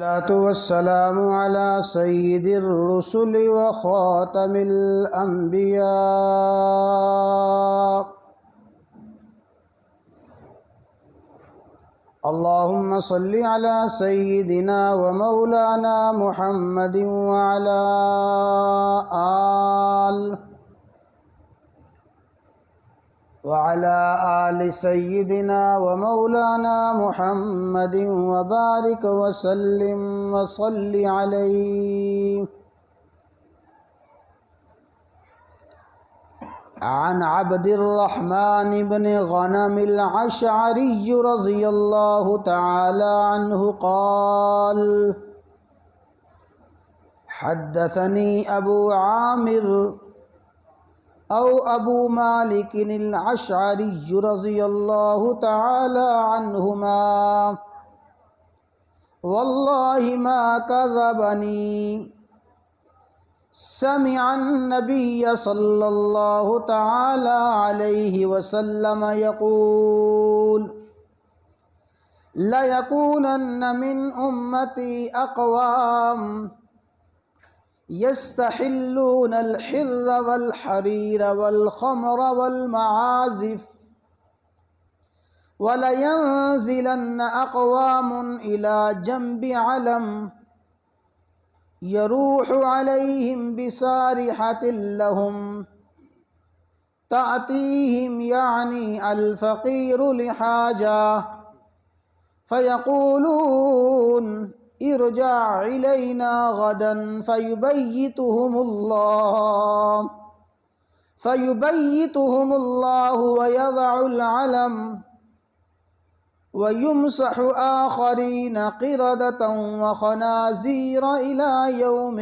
الصلاة والسلام على سيد الرسل وخاتم الأنبياء اللهم صل على سيدنا ومولانا محمد وعلى آل سيدنا ومولانا محمد وبارك وسلم وصل عليه. عن عبد الرحمن بن غنم الأشعري رضي الله تعالى عنه قال: حدثني أبو عامر أو أبو مالك الأشعري رضي الله تعالى عنهما والله ما كذبني سمع النبي صلى الله تعالى عليه وسلم يقول: ليكونن من أمتي أقوام يستحلون الحر والحرير والخمر والمعازف ولينزلن أقوام إلى جنب علم يروح عليهم بسارحة لهم تأتيهم يعني الفقير لحاجة فيقولون: ارجع إلينا غدا فيبيتهم الله ويضع العلم ويمسح آخرين قردة وخنازير إلى يوم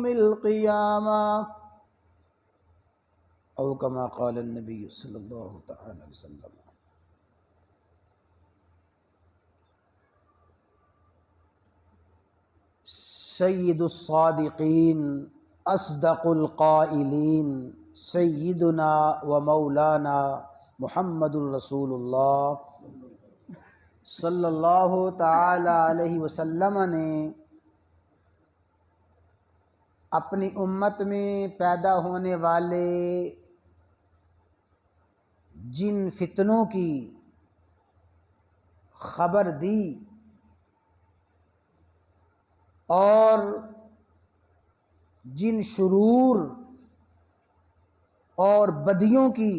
القيامة أو كما قال النبي صلی اللہ تعالی علیہ وسلم. سید الصادقین اصدق القائلین سیدنا و مولانا محمد الرسول اللہ صلی اللہ تعالی علیہ وسلم نے اپنی امت میں پیدا ہونے والے جن فتنوں کی خبر دی اور جن شرور اور بدیوں کی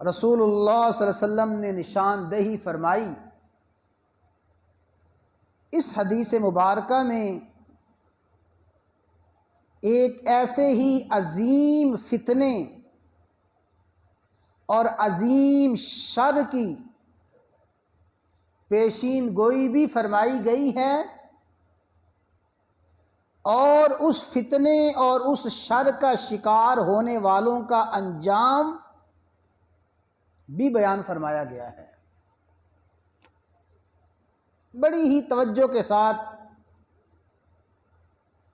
رسول اللہ صلی اللہ علیہ وسلم نے نشاندہی فرمائی، اس حدیث مبارکہ میں ایک ایسے ہی عظیم فتنے اور عظیم شر کی پیشین گوئی بھی فرمائی گئی ہے، اور اس فتنے اور اس شر کا شکار ہونے والوں کا انجام بھی بیان فرمایا گیا ہے. بڑی ہی توجہ کے ساتھ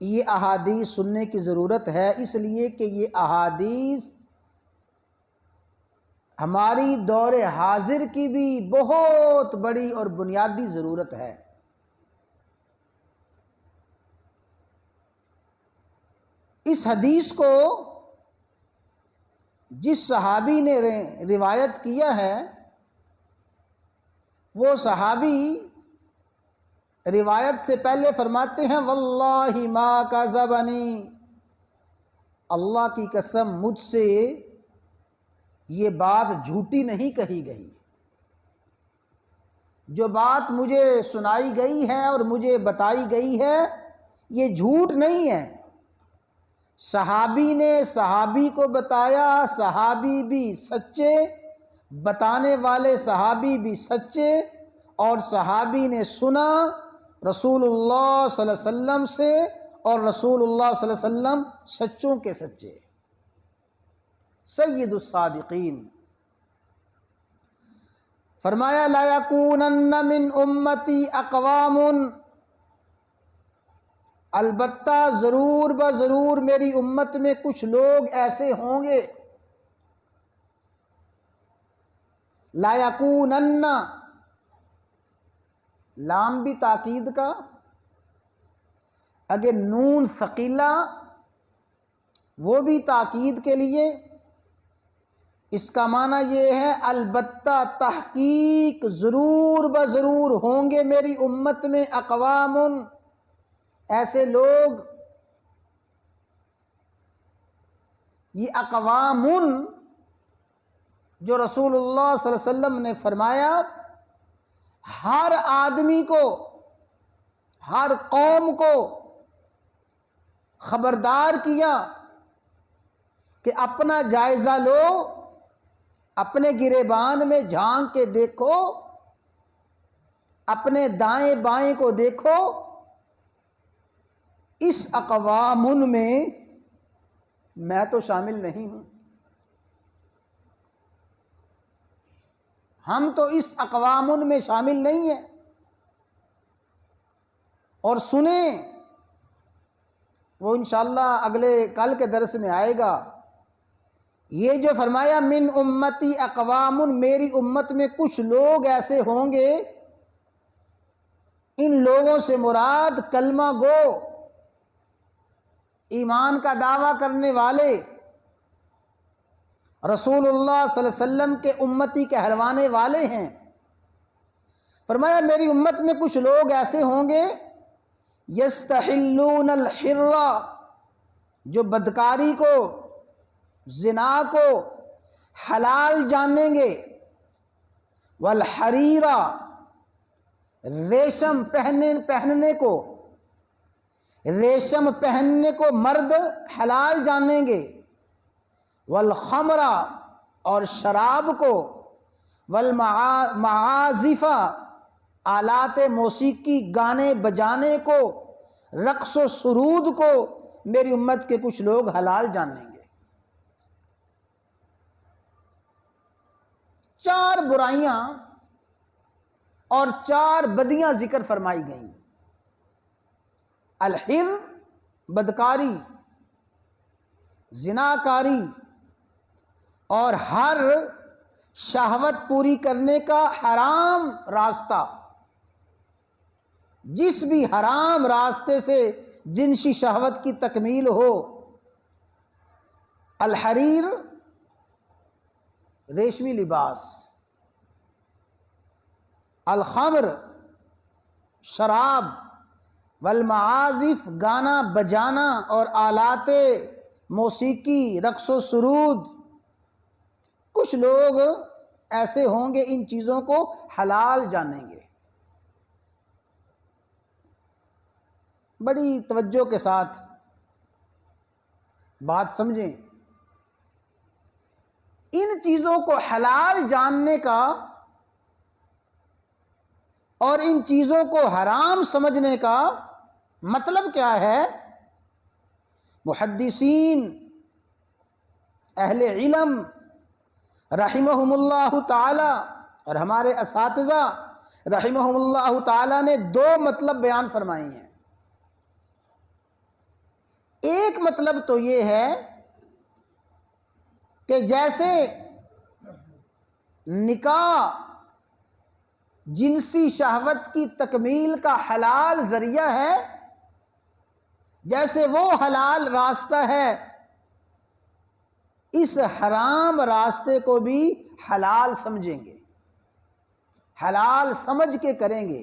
یہ احادیث سننے کی ضرورت ہے، اس لیے کہ یہ احادیث ہماری دور حاضر کی بھی بہت بڑی اور بنیادی ضرورت ہے. اس حدیث کو جس صحابی نے روایت کیا ہے، وہ صحابی روایت سے پہلے فرماتے ہیں: واللہ ما کذبنی، اللہ کی قسم مجھ سے یہ بات جھوٹی نہیں کہی گئی. جو بات مجھے سنائی گئی ہے اور مجھے بتائی گئی ہے یہ جھوٹ نہیں ہے. صحابی نے صحابی کو بتایا، صحابی بھی سچے، بتانے والے صحابی بھی سچے، اور صحابی نے سنا رسول اللہ صلی اللہ علیہ وسلم سے، اور رسول اللہ صلی اللہ علیہ وسلم سچوں کے سچے. سید الصادقین فرمایا: لا یکونن من امتی اقوام، البتہ ضرور بضرور میری امت میں کچھ لوگ ایسے ہوں گے، لا یکونن، لام بھی تاکید کا، اگر نون ثقیلہ وہ بھی تاکید کے لیے، اس کا معنی یہ ہے البتہ تحقیق ضرور بضرور ہوں گے میری امت میں اقوام، ایسے لوگ، یہ اقوام جو رسول اللہ صلی اللہ علیہ وسلم نے فرمایا ہر آدمی کو، ہر قوم کو خبردار کیا کہ اپنا جائزہ لو، اپنے گریبان میں جھانک کے دیکھو، اپنے دائیں بائیں کو دیکھو، اس اقوام میں تو شامل نہیں ہوں، ہم تو اس اقوام میں شامل نہیں ہیں۔ اور سنیں، وہ انشاءاللہ اگلے کل کے درس میں آئے گا، یہ جو فرمایا من امتی اقوام، میری امت میں کچھ لوگ ایسے ہوں گے، ان لوگوں سے مراد کلمہ گو، ایمان کا دعویٰ کرنے والے، رسول اللہ صلی اللہ علیہ وسلم کے امتی کہلوانے والے ہیں۔ فرمایا میری امت میں کچھ لوگ ایسے ہوں گے یستحلون الحر، جو بدکاری کو، زنا کو حلال جانیں گے، والحریرہ، ریشم پہننے کو، ریشم پہننے کو مرد حلال جانیں گے، والخمرہ، اور شراب کو، والمعازف، آلات موسیقی گانے بجانے کو، رقص و سرود کو میری امت کے کچھ لوگ حلال جانیں گے۔ 4 برائیاں اور 4 بدیاں ذکر فرمائی گئیں۔ الحر، بدکاری، زناکاری، اور ہر شہوت پوری کرنے کا حرام راستہ، جس بھی حرام راستے سے جنسی شہوت کی تکمیل ہو۔ الحریر، ریشمی لباس، الخمر، شراب، والمعازف، گانا بجانا اور آلات موسیقی، رقص و سرود۔ کچھ لوگ ایسے ہوں گے ان چیزوں کو حلال جانیں گے۔ بڑی توجہ کے ساتھ بات سمجھیں، ان چیزوں کو حلال جاننے کا اور ان چیزوں کو حرام سمجھنے کا مطلب کیا ہے؟ محدثین، اہل علم رحمہم اللہ تعالی اور ہمارے اساتذہ رحمہم اللہ تعالی نے 2 مطلب بیان فرمائے ہیں۔ ایک مطلب تو یہ ہے کہ جیسے نکاح جنسی شہوت کی تکمیل کا حلال ذریعہ ہے، جیسے وہ حلال راستہ ہے، اس حرام راستے کو بھی حلال سمجھیں گے، حلال سمجھ کے کریں گے۔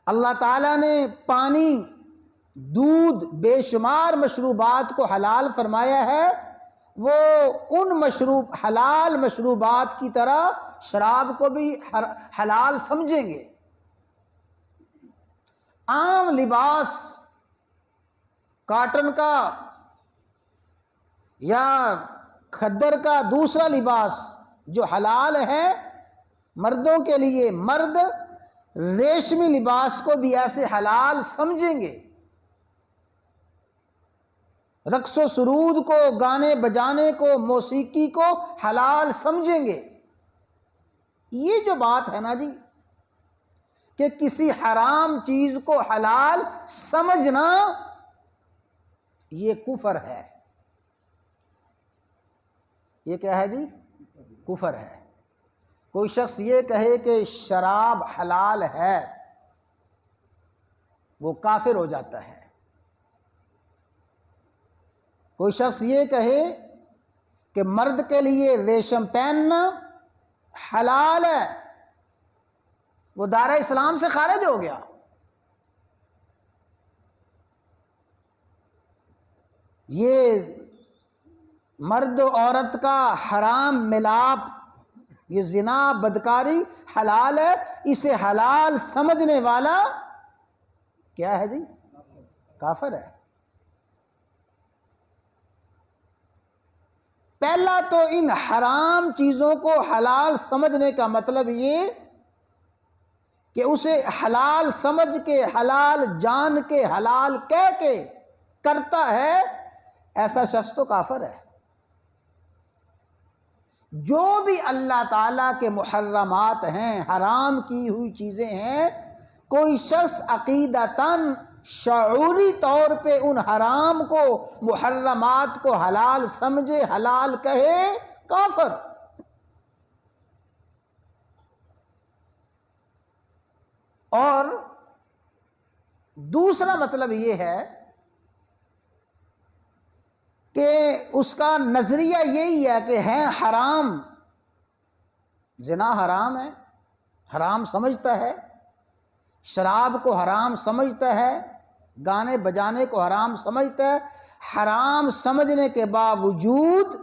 اللہ تعالیٰ نے پانی، دودھ، بے شمار مشروبات کو حلال فرمایا ہے، وہ ان حلال مشروبات کی طرح شراب کو بھی حلال سمجھیں گے۔ عام لباس، کاٹن کا یا کھدر کا دوسرا لباس جو حلال ہے مردوں کے لیے، مرد ریشمی لباس کو بھی ایسے حلال سمجھیں گے، رقص و سرود کو، گانے بجانے کو، موسیقی کو حلال سمجھیں گے۔ یہ جو بات ہے نا جی، کہ کسی حرام چیز کو حلال سمجھنا یہ کفر ہے۔ یہ کیا ہے جی؟ کفر ہے۔ کوئی شخص یہ کہے کہ شراب حلال ہے، وہ کافر ہو جاتا ہے۔ کوئی شخص یہ کہے کہ مرد کے لیے ریشم پہننا حلال ہے، وہ دائرہ اسلام سے خارج ہو گیا۔ یہ مرد و عورت کا حرام ملاپ، یہ زنا بدکاری حلال ہے، اسے حلال سمجھنے والا کیا ہے جی؟ کافر ہے۔ پہلا تو ان حرام چیزوں کو حلال سمجھنے کا مطلب یہ کہ اسے حلال سمجھ کے، حلال جان کے، حلال کہہ کے کرتا ہے، ایسا شخص تو کافر ہے۔ جو بھی اللہ تعالیٰ کے محرمات ہیں، حرام کی ہوئی چیزیں ہیں، کوئی شخص عقیدتاً شعوری طور پہ ان حرام کو، محرمات کو حلال سمجھے، حلال کہے، کافر۔ اور دوسرا مطلب یہ ہے کہ اس کا نظریہ یہی ہے کہ ہے حرام، زنا حرام ہے، حرام سمجھتا ہے، شراب کو حرام سمجھتا ہے، گانے بجانے کو حرام سمجھتا ہے، حرام سمجھنے کے باوجود،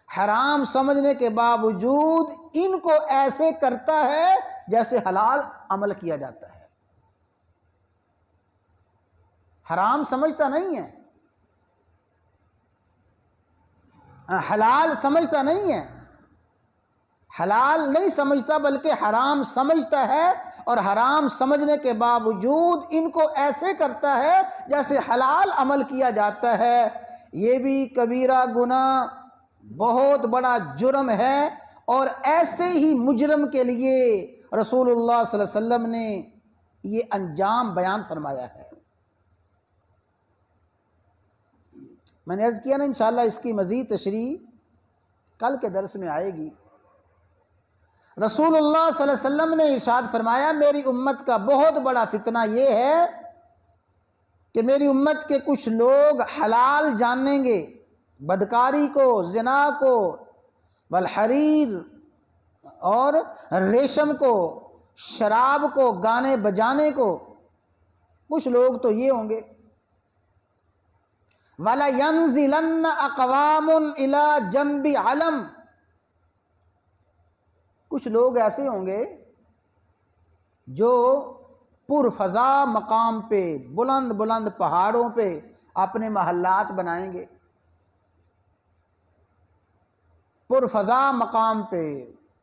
حرام سمجھنے کے باوجود ان کو ایسے کرتا ہے جیسے حلال عمل کیا جاتا ہے۔ حرام سمجھتا نہیں ہے، حلال سمجھتا نہیں ہے، حلال نہیں سمجھتا بلکہ حرام سمجھتا ہے، اور حرام سمجھنے کے باوجود ان کو ایسے کرتا ہے جیسے حلال عمل کیا جاتا ہے۔ یہ بھی کبیرہ گناہ، بہت بڑا جرم ہے، اور ایسے ہی مجرم کے لیے رسول اللہ صلی اللہ علیہ وسلم نے یہ انجام بیان فرمایا ہے۔ میں نے عرض کیا نا، انشاءاللہ اس کی مزید تشریح کل کے درس میں آئے گی۔ رسول اللہ صلی اللہ علیہ وسلم نے ارشاد فرمایا، میری امت کا بہت بڑا فتنہ یہ ہے کہ میری امت کے کچھ لوگ حلال جانیں گے، بدکاری کو، زنا کو، والحریر اور ریشم کو، شراب کو، گانے بجانے کو، کچھ لوگ تو یہ ہوں گے۔ وَلَيَنزِلَنَّ أَقْوَامٌ إِلَى جَنْبِ عَلَمٍ، کچھ لوگ ایسے ہوں گے جو پرفضا مقام پہ، بلند بلند پہاڑوں پہ اپنے محلات بنائیں گے، پرفضا مقام پہ،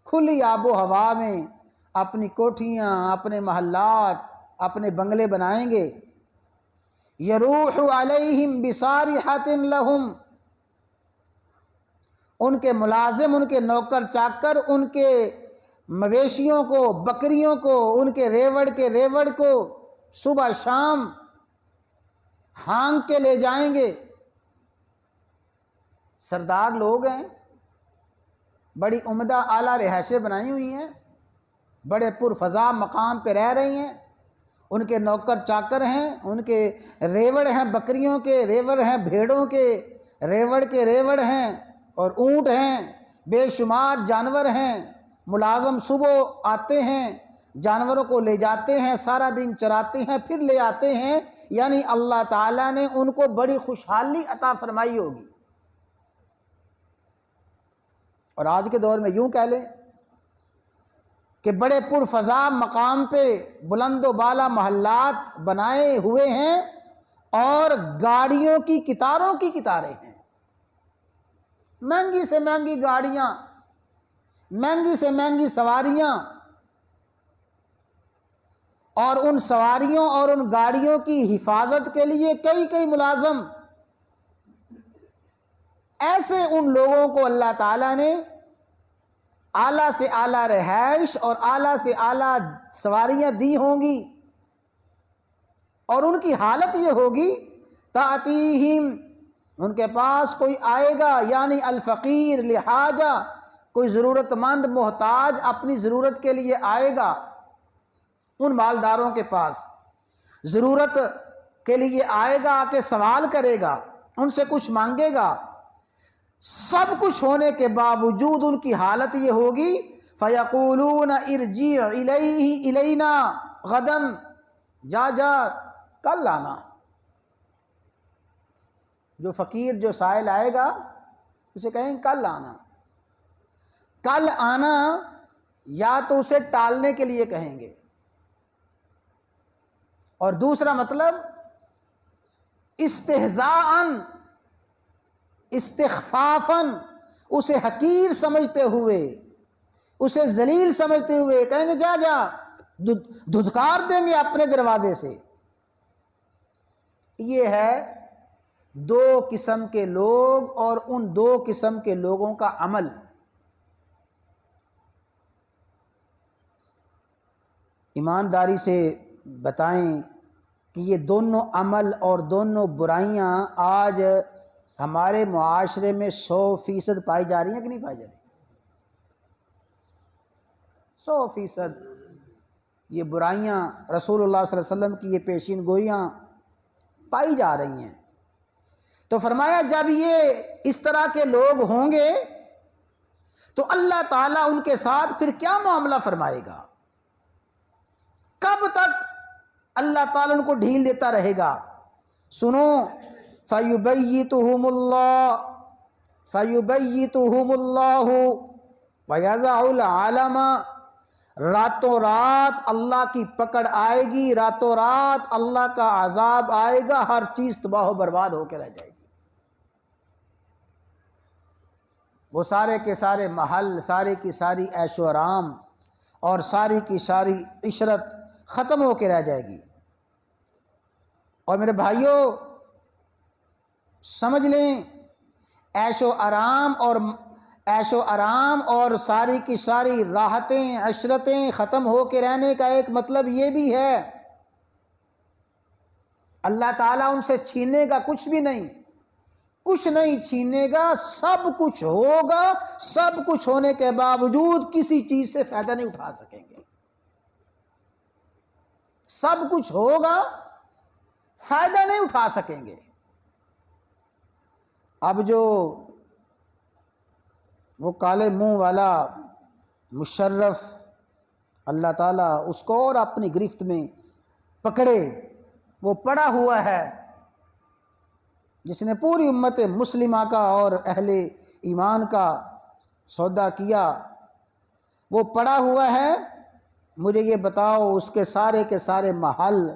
کھلی آب و ہوا میں اپنی کوٹھیاں، اپنے محلات، اپنے بنگلے بنائیں گے۔ یروح علیہم بصارحۃ لہم، ان کے ملازم، ان کے نوکر چاکر، ان کے مویشیوں کو، بکریوں کو، ان کے ریوڑ کو صبح شام ہانگ کے لے جائیں گے۔ سردار لوگ ہیں، بڑی عمدہ اعلیٰ رہائشیں بنائی ہوئی ہیں، بڑے پرفضا مقام پہ رہ رہی ہیں، ان کے نوکر چاکر ہیں، ان کے ریوڑ ہیں، بکریوں کے ریوڑ ہیں، بھیڑوں کے ریوڑ ہیں، اور اونٹ ہیں، بے شمار جانور ہیں۔ ملازم صبح آتے ہیں، جانوروں کو لے جاتے ہیں، سارا دن چراتے ہیں، پھر لے آتے ہیں، یعنی اللہ تعالیٰ نے ان کو بڑی خوشحالی عطا فرمائی ہوگی۔ اور آج کے دور میں یوں کہہ لیں کہ بڑے پرفضا مقام پہ بلند و بالا محلات بنائے ہوئے ہیں، اور گاڑیوں کی قطاروں کی قطاریں ہیں، مہنگی سے مہنگی گاڑیاں، مہنگی سے مہنگی سواریاں، اور ان سواریوں اور ان گاڑیوں کی حفاظت کے لیے کئی ملازم۔ ایسے ان لوگوں کو اللہ تعالیٰ نے اعلیٰ سے اعلیٰ رہائش اور اعلیٰ سے اعلیٰ سواریاں دی ہوں گی، اور ان کی حالت یہ ہوگی تأتیہم، ان کے پاس کوئی آئے گا، یعنی الفقیر لحاجہ، کوئی ضرورت مند محتاج اپنی ضرورت کے لیے آئے گا ان مالداروں کے پاس، ضرورت کے لیے آئے گا، آ کے سوال کرے گا، ان سے کچھ مانگے گا، سب کچھ ہونے کے باوجود ان کی حالت یہ ہوگی فَيَقُولُونَ ارْجِعْ إِلَيْنَا غَدًا، جا کل آنا۔ جو فقیر جو سائل آئے گا اسے کہیں کل آنا، کل آنا، یا تو اسے ٹالنے کے لیے کہیں گے، اور دوسرا مطلب استہزاءً استخفافاً، اسے حقیر سمجھتے ہوئے، اسے ذلیل سمجھتے ہوئے کہیں گے جا دھتکار دیں گے اپنے دروازے سے۔ یہ ہے دو قسم کے لوگ اور ان دو قسم کے لوگوں کا عمل۔ ایمانداری سے بتائیں کہ یہ دونوں عمل اور دونوں برائیاں آج ہمارے معاشرے میں 100% پائی جا رہی ہیں کہ نہیں پائی جا رہی؟ 100% یہ برائیاں رسول اللہ صلی اللہ علیہ وسلم کی یہ پیشین گوئیاں پائی جا رہی ہیں۔ تو فرمایا جب یہ اس طرح کے لوگ ہوں گے تو اللہ تعالیٰ ان کے ساتھ پھر کیا معاملہ فرمائے گا؟ کب تک اللہ تعالیٰ ان کو ڈھیل دیتا رہے گا؟ سنو، فَيُبَيِّتُهُمُ اللَّهُ وَيَضَعُ الْعَلَمَ، راتوں رات اللہ کی پکڑ آئے گی، راتوں رات اللہ کا عذاب آئے گا، ہر چیز تباہ و برباد ہو کے رہ جائے گی۔ وہ سارے کے سارے محل، سارے کی ساری عیش و آرام اور ساری کی ساری عشرت ختم ہو کے رہ جائے گی۔ اور میرے بھائیوں سمجھ لیں، عیش و آرام اور ساری کی ساری راحتیں عشرتیں ختم ہو کے رہنے کا ایک مطلب یہ بھی ہے اللہ تعالیٰ ان سے چھیننے کا کچھ بھی نہیں، کچھ نہیں چھینے گا، سب کچھ ہوگا، سب کچھ ہونے کے باوجود کسی چیز سے فائدہ نہیں اٹھا سکیں گے۔ سب کچھ ہوگا، فائدہ نہیں اٹھا سکیں گے۔ اب جو وہ کالے منہ والا مشرف اللہ تعالیٰ اس کو اور اپنی گرفت میں پکڑے، وہ پڑا ہوا ہے جس نے پوری امت مسلمہ کا اور اہل ایمان کا سودا کیا، وہ پڑا ہوا ہے۔ مجھے یہ بتاؤ اس کے سارے محل،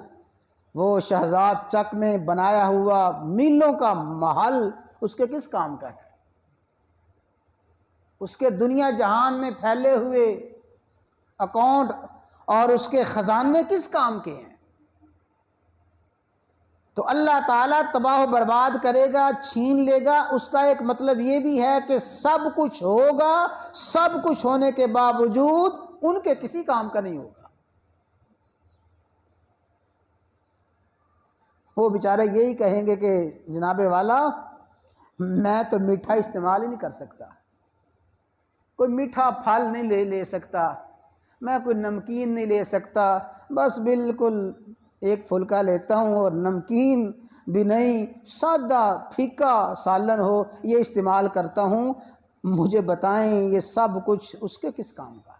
وہ شہزاد چک میں بنایا ہوا میلوں کا محل اس کے کس کام کا ہے؟ اس کے دنیا جہان میں پھیلے ہوئے اکاؤنٹ اور اس کے خزانے کس کام کے ہیں؟ تو اللہ تعالیٰ تباہ و برباد کرے گا، چھین لے گا، اس کا ایک مطلب یہ بھی ہے کہ سب کچھ ہوگا، سب کچھ ہونے کے باوجود ان کے کسی کام کا نہیں ہوگا۔ وہ بیچارے یہی کہیں گے کہ جناب والا میں تو میٹھا استعمال ہی نہیں کر سکتا، کوئی میٹھا پھل نہیں لے سکتا، میں کوئی نمکین نہیں لے سکتا، بس بالکل ایک پھلکا لیتا ہوں اور نمکین بھی نہیں، سادہ پھیکا سالن ہو یہ استعمال کرتا ہوں، مجھے بتائیں یہ سب کچھ اس کے کس کام کا؟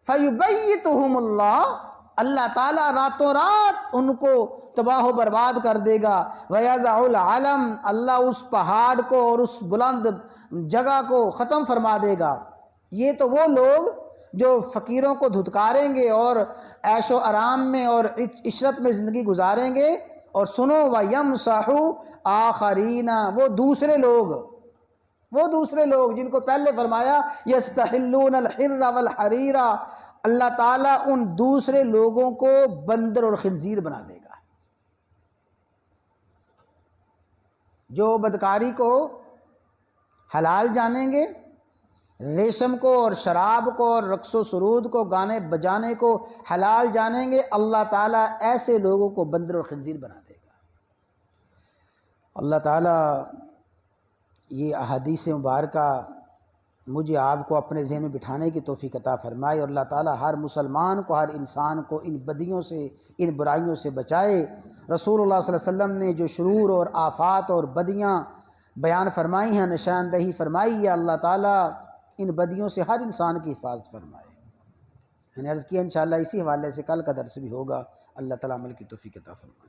فَيُبَيِّتُهُمُ اللَّهُ، اللہ تعالیٰ راتوں رات ان کو تباہ و برباد کر دے گا۔ وَيَضَعُ الْعَلَمَ، اللہ اس پہاڑ کو اور اس بلند جگہ کو ختم فرما دے گا۔ یہ تو وہ لوگ جو فقیروں کو دھتکاریں گے اور عیش و آرام میں اور عشرت میں زندگی گزاریں گے، اور سنو وَيَمْسَحُ آخَرِينَ، وہ دوسرے لوگ جن کو پہلے فرمایا يَسْتَحِلُّونَ الْحِرَّ وَالْحَرِيرَ، اللہ تعالیٰ ان دوسرے لوگوں کو بندر اور خنزیر بنا دے گا۔ جو بدکاری کو حلال جانیں گے ریشم کو اور شراب کو اور رقص و سرود کو، گانے بجانے کو حلال جانیں گے، اللہ تعالیٰ ایسے لوگوں کو بندر اور خنزیر بنا دے گا۔ اللہ تعالیٰ یہ احادیث مبارکہ مجھے آپ کو اپنے ذہن میں بٹھانے کی توفیق عطا فرمائے، اور اللہ تعالیٰ ہر مسلمان کو، ہر انسان کو ان بدیوں سے، ان برائیوں سے بچائے۔ رسول اللہ صلی اللہ علیہ وسلم نے جو شرور اور آفات اور بدیاں بیان فرمائی ہیں، نشاندہی فرمائی ہے، اللہ تعالیٰ ان بدیوں سے ہر انسان کی حفاظت فرمائے۔ میں نے عرض کیا انشاءاللہ اسی حوالے سے کل کا درس بھی ہوگا۔ اللہ تعالیٰ عمل کی توفیق عطا فرمائے۔